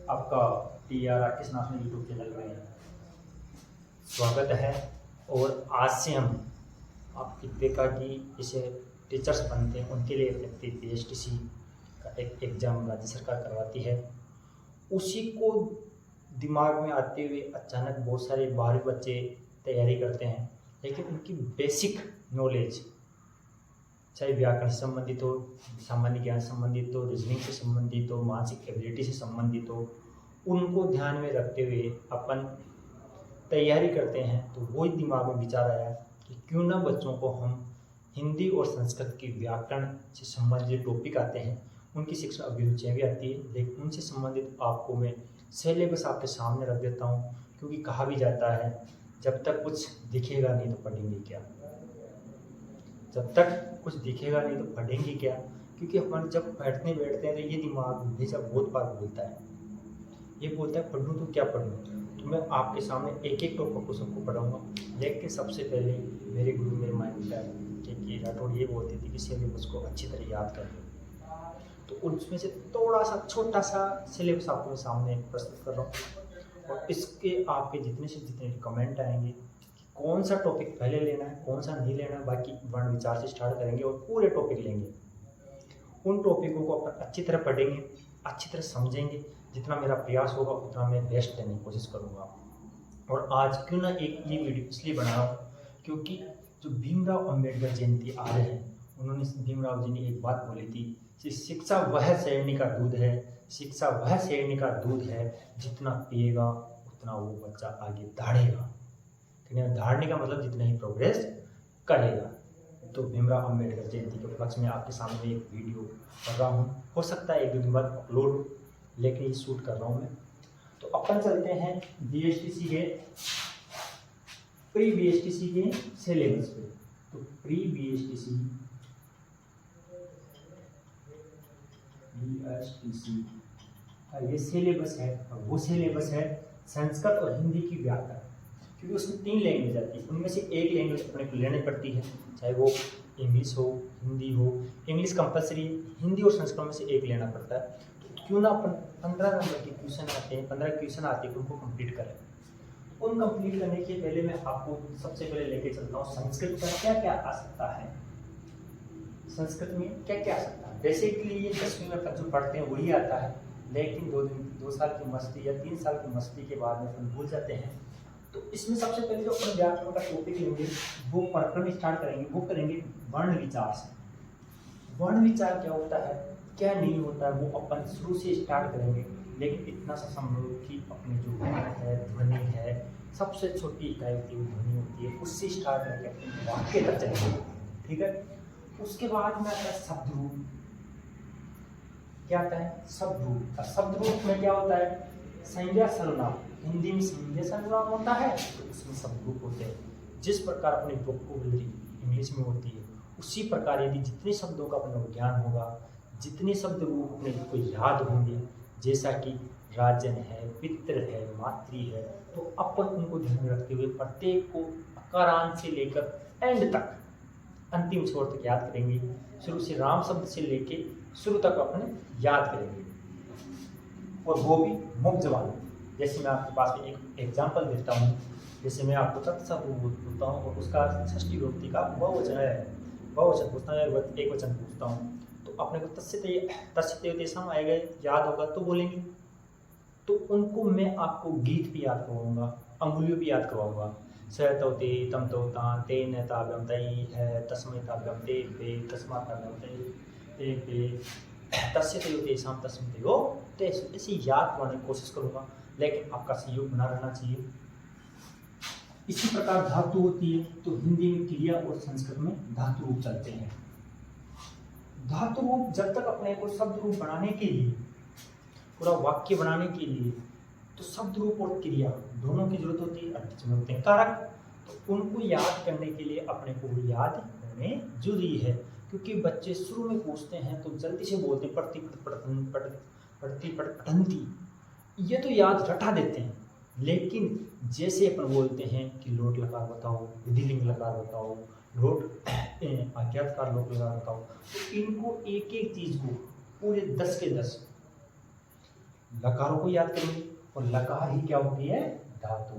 आपका TR national YouTube channel में स्वागत है। और आज से हम आपकी देखा कि इसे टीचर्स बनते हैं उनके लिए PSTC का एक एग्ज़ाम राज्य सरकार करवाती है। उसी को दिमाग में आते हुए अचानक बहुत सारे बाहरी बच्चे तैयारी करते हैं, लेकिन उनकी बेसिक नॉलेज चाहे व्याकरण से संबंधित हो, सामान्य ज्ञान से संबंधित हो, रीजनिंग से संबंधित हो, मानसिक एबिलिटी से संबंधित हो, उनको ध्यान में रखते हुए अपन तैयारी करते हैं। तो वही दिमाग में विचार आया कि क्यों ना बच्चों को हम हिंदी और संस्कृत की व्याकरण से संबंधित टॉपिक आते हैं, उनकी शिक्षा अभिरुचियाँ भी आती है, लेकिन उनसे संबंधित आपको मैं सिलेबस आपके सामने रख देता हूँ। क्योंकि कहा भी जाता है जब तक कुछ दिखेगा नहीं तो पढ़ेंगे क्या, जब तक कुछ दिखेगा नहीं तो पढ़ेंगे क्या। क्योंकि अपन जब बैठते हैं तो ये दिमाग हमेशा बहुत बार बोलता है, ये बोलता है पढ़ूँ तो क्या पढ़ूँ। तो मैं आपके सामने एक एक टॉपिक को सबको पढ़ाऊँगा, लेकिन सबसे पहले मेरे गुरु मेरे माइंड के राठौड़ ये बोलते थे कि सिलेबस को अच्छी तरह याद कर लो। तो उसमें से थोड़ा सा छोटा सा सिलेबस आपको मैं सामने प्रस्तुत कर रहा हूँ, और इसके आपके जितने से जितने कमेंट आएंगे कौन सा टॉपिक पहले लेना है कौन सा नहीं लेना है, बाकी वर्ण विचार से स्टार्ट करेंगे और पूरे टॉपिक लेंगे। उन टॉपिकों को अपन अच्छी तरह पढ़ेंगे, अच्छी तरह समझेंगे। जितना मेरा प्रयास होगा उतना मैं बेस्ट देने की कोशिश करूँगा। और आज क्यों ना एक ये वीडियो इसलिए बना रहा हूँ क्योंकि जो भीमराव अंबेडकर जयंती आ रहे हैं, उन्होंने भीमराव जी ने एक बात बोली थी कि शिक्षा वह शेरनी का दूध है, शिक्षा वह शेरनी का दूध है, जितना पिएगा उतना वो बच्चा आगे दाढ़ेगा। धारने का मतलब जितना ही प्रोग्रेस करेगा। तो भीमराव अंबेडकर जयंती के उपलक्ष्य में आपके सामने एक वीडियो कर रहा हूँ। हो सकता है एक दो दिन बाद अपलोड हो, लेकिन ये शूट कर रहा हूँ मैं। तो अपन चलते हैं BSTC के प्री BSTC के सिलेबस पे। तो प्री BSTC ये सिलेबस है, और वो सिलेबस है संस्कृत और हिंदी की व्याकरण। क्योंकि उसमें 3 लैंग्वेज आती है, उनमें से एक लैंग्वेज अपने को लेनी पड़ती है, चाहे वो इंग्लिश हो हिंदी हो। इंग्लिश कंपलसरी, हिंदी और संस्कृत में से एक लेना पड़ता है। तो क्यों ना अपन 15 नंबर के क्वेश्चन आते हैं, 15 क्वेश्चन आते हैं, उनको कंप्लीट करें। उन कंप्लीट करने के पहले मैं आपको सबसे पहले लेके चलता हूँ संस्कृत का क्या क्या आ सकता है। संस्कृत में क्या क्या आ सकता है। बेसिकली ये 10वीं में जो पढ़ते हैं वही आता है, लेकिन 2 साल की मस्ती या 3 साल की मस्ती के बाद में अपन भूल जाते हैं। तो इसमें सबसे पहले जो अपन व्याकरण का टॉपिक लेंगे वो पढ़कर स्टार्ट करेंगे, वो करेंगे वर्ण विचार से। वर्ण विचार क्या होता है क्या नहीं होता है वो अपन शुरू से स्टार्ट करेंगे, लेकिन इतना सा समझो कि अपने जो वर्ण है, ध्वनि है, सबसे छोटी इकाई होती है ध्वनि होती है, उससे स्टार्ट करके अपने वाक्य तक चलेंगे। ठीक है। उसके बाद में आता है शब्द रूप। क्या आता है शब्द रूप। शब्द रूप में क्या होता है संज्ञा सर्वनाम। हिंदी में संज्ञा सर्वनाम होता है, तो उसमें शब्द रूप होते हैं। जिस प्रकार अपनी वोकैबुलरी इंग्लिश में होती है, उसी प्रकार यदि जितने शब्दों का अपने को ज्ञान होगा, जितने शब्द रूप अपने को याद होंगे, जैसा कि राजन है, पितृ है, मातृ है, तो अपन उनको ध्यान में रखते हुए प्रत्येक को अकारांत से लेकर एंड तक अंतिम छोर तक याद करेंगे। शुरू से राम शब्द से लेके शुरू तक अपने याद करेंगे, और वो भी मुक्त जबान। जैसे मैं आपके पास में एक एग्जाम्पल देता हूँ। जैसे मैं आपको तत्सम पूछता हूँ और उसका षष्ठी विभक्ति का बहुवचन है, बहुवचन पूछता हूँ या एक वचन पूछता हूँ, तो अपने को तस्य तेषाम आएगा, याद होगा तो बोलेंगे। तो उनको मैं आपको गीत भी याद करवाऊँगा, अंगुलियों भी याद करवाऊँगा। स तो ते तम तो ता ते न ताभ्यम तई है तस्मै ताभ्यम ते पे तस्मा ताभ्यम ते पे तस्य तयो तेषाम तस्मै तयो तेषु, ऐसे याद करने की कोशिश करूँगा, लेकिन आपका सहयोग बना रहना चाहिए। इसी प्रकार धातु होती है, तो हिंदी में क्रिया और संस्कृत में धातु रूप चलते हैं। धातु रूप जब तक अपने को शब्द रूप बनाने के लिए, पूरा वाक्य बनाने के लिए, तो शब्द रूप और क्रिया दोनों की जरूरत होती है। अर्थ में होते हैं कारक, तो उनको याद करने के लिए अपने को वो याद होने जरूरी है। क्योंकि बच्चे शुरू में पूछते हैं तो जल्दी से बोलते हैं पठंती, ये तो याद रटा देते हैं, लेकिन जैसे अपन बोलते हैं कि लोट लकार बताओ, विधिलिंग लकार बताओ, लोट आज्ञाकार लोट लकार बताओ, तो इनको एक एक चीज को पूरे 10 के 10 लकारों को याद करेंगे, और लकार ही क्या होती है, धातु।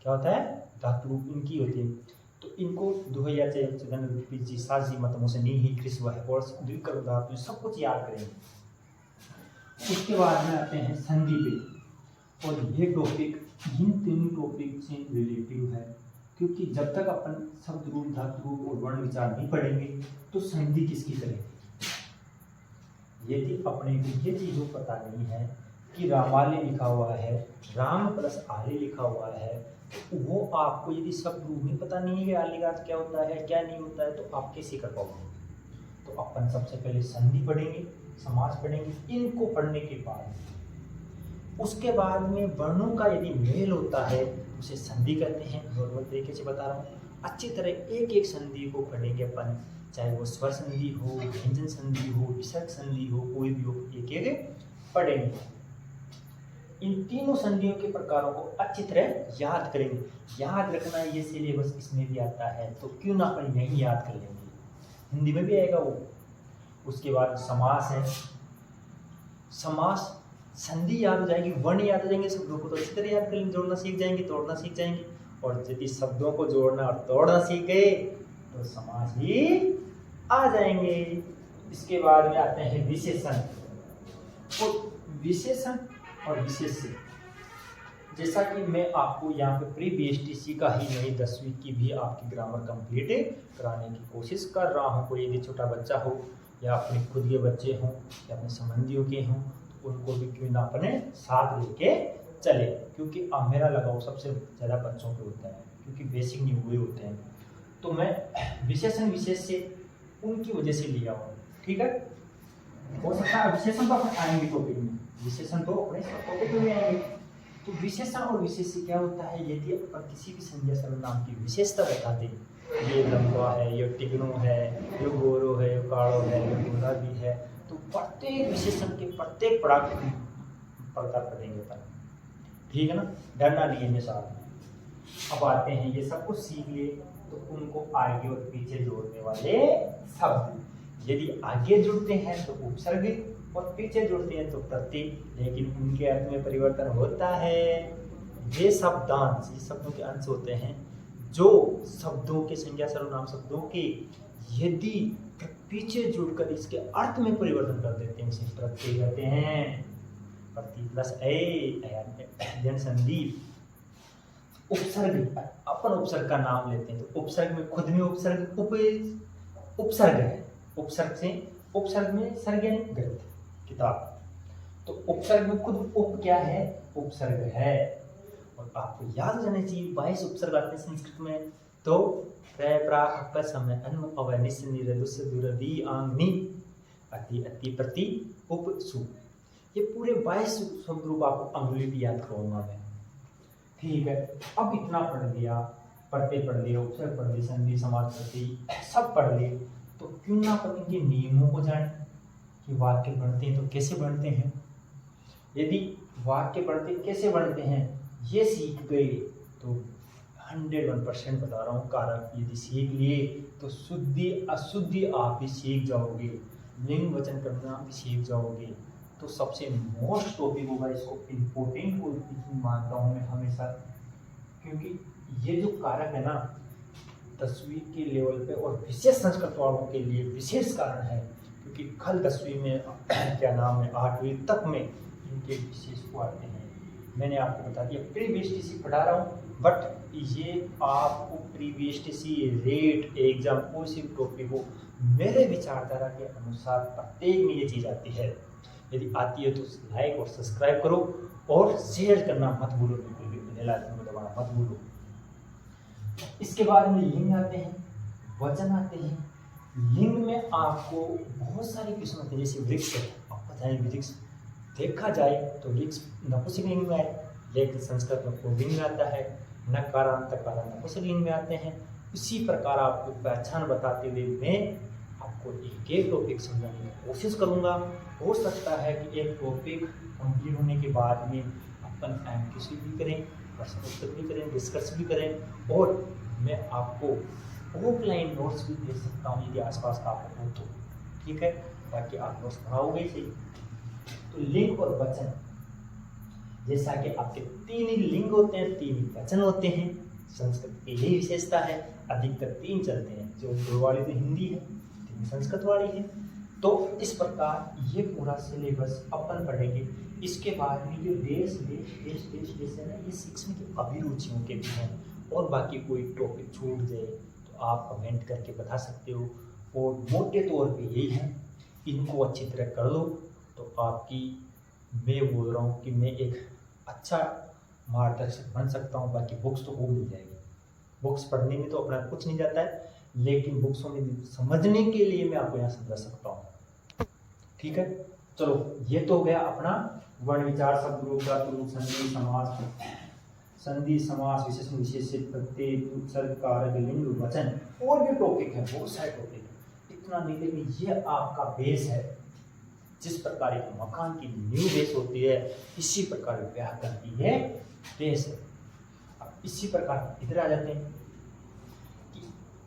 क्या होता है, धातु इनकी होती है। तो इनको 2014 साजी मतों से नहीं ही कृष्व है और द्विकर धातु सब कुछ याद करेंगे। उसके बाद में आते हैं संधि पे, और ये टॉपिक इन तीन टॉपिक से रिलेटिव है, क्योंकि जब तक अपन शब्द रूप, धातु रूप और वर्ण विचार नहीं पढ़ेंगे तो संधि किसकी करेंगे। यदि अपने को ये चीज़ों पता नहीं है कि रामाले लिखा हुआ है, राम प्लस आले लिखा हुआ है, तो वो आपको यदि शब्द रूप नहीं पता नहीं है कि आले का अर्थ क्या होता है क्या नहीं होता है, तो आप कैसे कर पाओगे। तो अपन सबसे पहले संधि पढ़ेंगे, समास पढ़ेंगे, इनको पढ़ने के बाद उसके बाद में वर्णों का यदि मेल होता है उसे संधि कहते हैं। नॉर्मल तरीके से बता रहा हूँ, अच्छी तरह एक एक संधि को पढ़ेंगे अपन, चाहे वो स्वर संधि हो, व्यंजन संधि हो, विसर्ग संधि हो, कोई भी हो, एक एक पढ़ेंगे। इन तीनों संधियों के प्रकारों को अच्छी तरह याद करेंगे। याद रखना ये सिलेबस इसमें भी आता है, तो क्यों ना अपन यही याद कर लेंगे, हिंदी में भी आएगा वो। उसके बाद समास है, समास संधि याद हो जाएगी, वर्ण याद हो जाएंगे, शब्दों को तो अच्छी तरह याद कर लेंगे, जोड़ना सीख जाएंगे, तोड़ना सीख जाएंगे। और यदि शब्दों को जोड़ना और तोड़ना सीख गए तो समास ही आ जाएंगे। इसके बाद में आते हैं विशेषण। और विशेषण और विशेष्य, जैसा कि मैं आपको यहाँ पे प्री बीएसटीसी का ही नहीं 10वीं की भी आपकी ग्रामर कंप्लीट कराने की कोशिश कर रहा हूँ। कोई यदि छोटा बच्चा हो या अपने खुद के बच्चे हों या अपने संबंधियों के हों, तो उनको भी क्यों ना अपने साथ लेके चले, क्योंकि अब मेरा लगाव सबसे ज़्यादा बच्चों पे होता है, क्योंकि बेसिक नहीं हुए होते हैं। तो मैं विशेषण विशेष्य उनकी वजह से लिया हूँ, ठीक है। हो सकता है विशेषण तो अपने आएंगे टॉपिक में, विशेषण तो अपने टॉपिक में आएंगे। तो विशेषण और विशेष्य क्या होता है, यदि अपन किसी भी संज्ञा सर्वनाम की विशेषता बता दें, ये लंबा है, ये टिगनो है, ये गोरो है, ये काड़ो है, ये गुलाबी है, तो प्रत्येक विशेषण के प्रत्येक प्रकार पढ़ेंगे अपन, ठीक है ना, डरना नहीं है साथ। अब आते हैं, ये सब कुछ सीख लिए तो उनको आगे और पीछे जोड़ने वाले शब्द, यदि आगे जुड़ते हैं तो उपसर्ग और पीछे जुड़ते हैं तो प्रत्यय, लेकिन उनके अर्थ में परिवर्तन होता है। ये शब्दांश, ये शब्दों के अंश होते हैं जो शब्दों के संज्ञा सर्वनाम शब्दों के यदि पीछे जुड़कर इसके अर्थ में परिवर्तन कर देते हैं, इसे प्रत्यय कहते हैं। प्रत्यय प्लस ए संधि। उपसर्ग, अपन उपसर्ग का नाम लेते हैं तो उपसर्ग में खुद में उपसर्ग उपसर्ग है, उपसर्ग में सर्ग यानी ग्रंथ, किताब। तो उपसर्ग में खुद उप क्या है, उपसर्ग है। और आपको याद रहना चाहिए 22 उपसर्ग आते हैं संस्कृत में, तो प्र प्रा अप समय अनु अव निस निरदुस दुरदि आंग नि अति अति प्रति उप सु, ये पूरे 22 शब्द रूप आपको अंगुली भी याद करवाऊंगा मैं, ठीक है। अब इतना पढ़ लिया, प्रत्यय पढ़ लिया, उपसर्ग पढ़ लिया, संधि समास प्रत्यय सब पढ़ लिए, तो क्यों ना अपन इनके नियमों को जाने कि वाक्य बनते हैं तो कैसे बनते हैं। यदि वाक्य बनते कैसे बनते हैं ये सीख गए तो 101% बता रहा हूँ, कारक यदि सीख लिए तो शुद्धि अशुद्धि आप भी सीख जाओगे, लिंग वचन करना भी सीख जाओगे। तो सबसे मोस्ट टॉपिक होगा, इसको इम्पोर्टेंट मानता हूँ मैं हमेशा, क्योंकि ये जो कारक है ना 10वीं के लेवल पे और विशेष संस्कृत वालों के लिए विशेष कारण है, क्योंकि कल 10वीं में क्या नाम है 8वीं तक में इनके विशेष को आते हैं। मैंने आपको बता दिया प्री बीएसटीसी पढ़ा रहा हूँ, बट ये आपको प्री बीएसटीसी रेट एग्जाम कोई सी टॉपिक हो, मेरे विचारधारा के अनुसार प्रत्येक में ये चीज़ आती है। यदि आती है तो लाइक और सब्सक्राइब करो और शेयर करना मत भूलो, बिल्कुल भी बेल आइकन को दबाना मत भूलो। इसके बाद में लिंग आते हैं, वचन आते हैं। लिंग में आपको बहुत सारी किस्म होती है, जैसे वृक्ष है, आप पता है वृक्ष देखा जाए तो वृक्ष नपुंसकलिंग में आए, लेकिन संस्कृत में पुल्लिंग में आता है, नकारांत नपुंसकलिंग में आते हैं। उसी प्रकार आपको पहचान बताते हुए मैं आपको एक एक टॉपिक समझाने की कोशिश करूंगा। हो सकता है कि एक टॉपिक कंप्लीट होने के बाद में अपन एमसीक्यू भी करें, प्रश्न उत्तर भी करें, डिस्कस भी करें, और मैं आपको ऑफलाइन नोट्स भी दे सकता हूँ यदि आसपास का आपको हो तो, ठीक है, ताकि आप नोट्स बनाओगे ही। तो लिंग और वचन, जैसा कि आपके 3 ही लिंग होते हैं, 3 ही वचन होते हैं, संस्कृत की यही विशेषता है, अधिकतर 3 चलते हैं, जो 2 वाली तो हिंदी है, 3 संस्कृत वाली है। तो इस प्रकार ये पूरा सिलेबस अपन पढ़ेंगे। इसके बाद में ये देश है ना, ये शिक्षण की अभिरुचियों के भी हैं, और बाकी कोई टॉपिक छूट जाए तो आप कमेंट करके बता सकते हो। और मोटे तौर पे यही है, इनको अच्छी तरह कर लो तो आपकी, मैं बोल रहा हूँ कि मैं एक अच्छा मार्गदर्शक बन सकता हूँ। बाकी बुक्स तो खूब मिल जाएगी, बुक्स पढ़ने में तो अपना कुछ नहीं जाता है, लेकिन बुक्सों में समझने के लिए मैं आपको यहाँ समझा सकता हूँ। ठीक है, चलो ये तो हो गया अपना वर्ण विचार शब्द रूप धातु संधि समास, संधि समास विशेषण विशेषित प्रत्यय उपसर्ग कारक लिंग वचन, और भी टॉपिक है, बहुत सारे टॉपिक है, इतना नहीं, लेकिन ये आपका बेस है। जिस प्रकार एक मकान की नींव बेस होती है, इसी प्रकार व्याकरण की है बेस है। अब इसी प्रकार इधर आ जाते हैं कि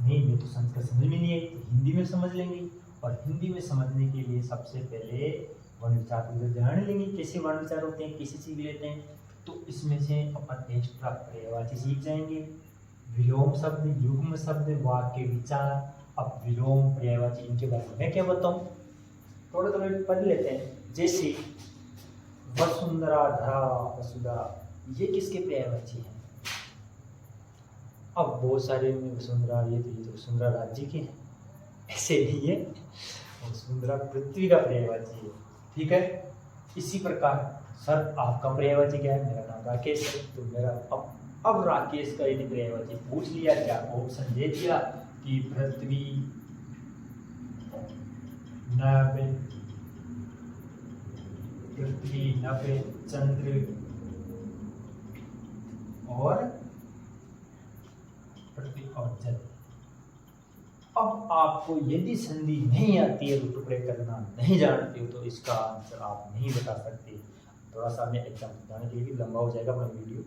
नहीं, मैं तो संस्कृत समझ में नहीं आई, तो हिंदी में समझ लेंगे, और हिंदी में समझने के लिए सबसे पहले वर्ण विचार को जान लेंगे, कैसे वर्ण विचार होते हैं, कैसे सीख लेते हैं। तो इसमें से अपन एक्स्ट्रा पर्यायवाची सीख जाएंगे, विलोम शब्द, युग्म शब्द, वाक्य विचार। अब विलोम पर्यायवाची इनके बारे में मैं क्या बताऊं, थोड़ा थोड़ा पढ़ लेते हैं। जैसे वसुंधरा धरा, वसुधा, ये किसके पर्यायवाची हैं? अब बहुत सारे में वसुंधरा, ये तो वसुंधरा राज्य के हैं, ऐसे नहीं है, वसुंधरा पृथ्वी का पर्यायवाची है। ठीक है, इसी प्रकार सर आपका पर्यायवाची क्या है? मेरा नाम राकेश है, तो मेरा अब राकेश का यदि पर्यायवाची पूछ लिया, क्या ऑप्शन दे दिया कि पृथ्वी, नभ, पृथ्वी, नभ, चंद्र और पृथ्वी और जल। अब आपको यदि संधि नहीं आती है, तो टुकड़े करना नहीं जानते हो, तो इसका आंसर आप नहीं बता सकते। थोड़ा सा मैं एग्जाम बताने के लिए भी लंबा हो जाएगा अपना वीडियो,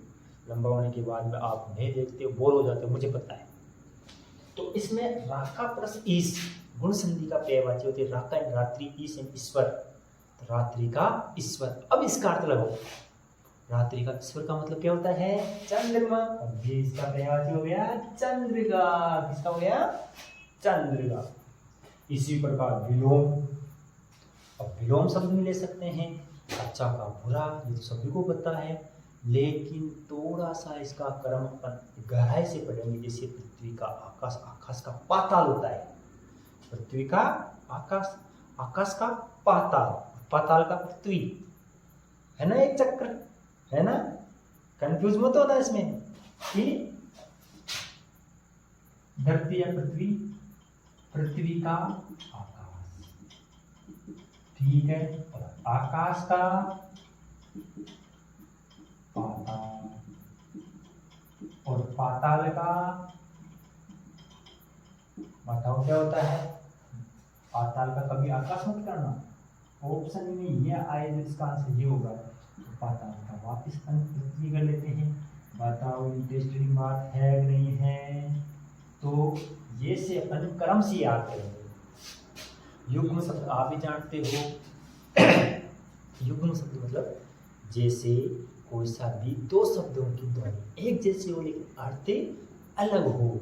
लंबा होने के बाद में आप नहीं देखते हो, बोर हो जाते हो, मुझे पता है। तो इसमें राका प्लस ईश गुण संधि का पर्यायवाची होती है, राका एंड रात्रि, ईश एंड ईश्वर, तो रात्रि का ईश्वर। अब इसका अर्थ लगाओ, रात्रि का ईश्वर का मतलब क्या होता है? चंद्रमा। अब ये इसका पर्यायवाची हो गया चंद्र का, किसका हो गया? चंद्र का। इसी प्रकार विलोम, अब विलोम शब्द में ले सकते हैं अच्छा का बुरा, ये तो सभी को पता है, लेकिन थोड़ा सा इसका क्रम अपन गहराई से पढ़ेंगे। जैसे पृथ्वी का आकाश, आकाश का पाताल होता है, पृथ्वी का आकाश, आकाश का पाताल, पाताल का पृथ्वी, है ना, एक चक्र है ना, कंफ्यूज मत होना इसमें कि धरती या पृथ्वी, पृथ्वी का आकाश, ठीक है, और आकाश का पाताल, और पाताल का, बताओ क्या होता है? पाताल का कभी आकाश मत करना, ऑप्शन में ये आए तो इसका आंसर ये होगा, पाताल का। वापिस पृथ्वी कर लेते हैं, बताओ इंटरेस्टिंग बात है नहीं है? तो ये से अपन क्रम से याद करेंगे। युग्म शब्द आप भी जानते हो, युग्म शब्द मतलब जैसे कोई सा भी दो शब्दों की ध्वनि एक जैसी हो लेकिन अर्थ अलग हो।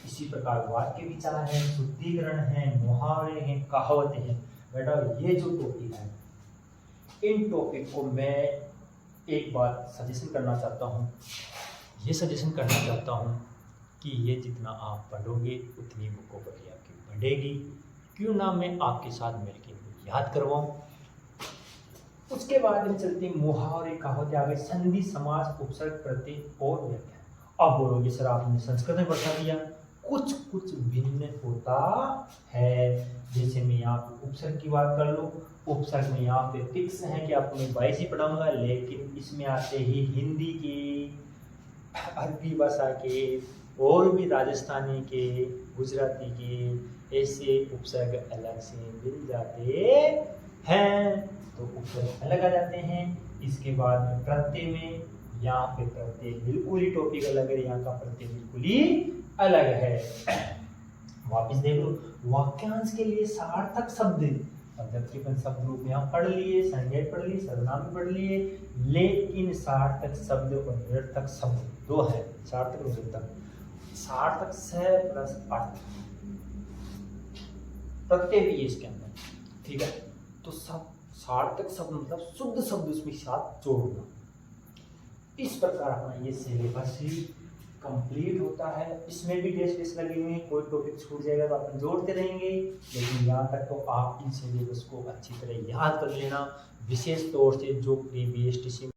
इसी प्रकार वाक्य विचार है, शुद्धिकरण है, मुहावरे हैं, कहावतें हैं। बेटा ये जो टॉपिक है, इन टॉपिक को मैं एक बात सजेशन करना चाहता हूँ, ये सजेशन करना चाहता हूँ कि ये जितना आप पढ़ोगे उतनी वोकैबुलरी आपकी बढ़ेगी। क्यों ना मैं आपके साथ मिलकर याद करवाऊँ। उसके बाद हम चलते हैं मुहावरे, कहावतें, आगे संधि, समास, उपसर्ग, प्रत्यय और व्याख्यान। अब बोलोगे सर आपने संस्कृत में बता दिया, कुछ कुछ भिन्न होता है। जैसे मैं यहाँ पे उपसर्ग की बात कर लो, उपसर्ग में यहाँ पे फिक्स है कि आपको मैं 22 ही पढ़ाऊंगा, लेकिन इसमें आते ही हिंदी के, अरबी भाषा के, और भी राजस्थानी के, गुजराती के, ऐसे उपसर्ग अलग से मिल जाते हैं, तो उपसर्ग अलग आ जाते हैं। इसके बाद में प्रत्यय में, यहाँ पे प्रत्यय बिल्कुल ही टॉपिक अलग है, यहाँ का प्रत्यय बिल्कुल ही अलग है। वापिस देख लो, वाक्यांश के लिए सार्थक शब्द ऑब्जेक्टिव शब्द रूप यहाँ पढ़ लिए, संज्ञा पढ़ ली, सर्वनाम पढ़ लिए, लेकिन सार्थक शब्द और निरर्थक शब्द दो है। सार्थक निरर्थक, सार्थक स प्लस अर्थ, प्रत्यय भी है इसके अंदर, ठीक है। तो सब सार्थक शब्द मतलब शुद्ध शब्द उसमें साथ जोड़ना। इस प्रकार अपना ये सिलेबस ही कंप्लीट होता है। इसमें भी टेस्ट लगे हुए हैं, कोई टॉपिक छूट जाएगा तो अपन जोड़ते रहेंगे, लेकिन यहाँ तक तो आप इन सिलेबस को अच्छी तरह याद कर लेना। विशेष तौर से जो प्रीवीएस टीचिंग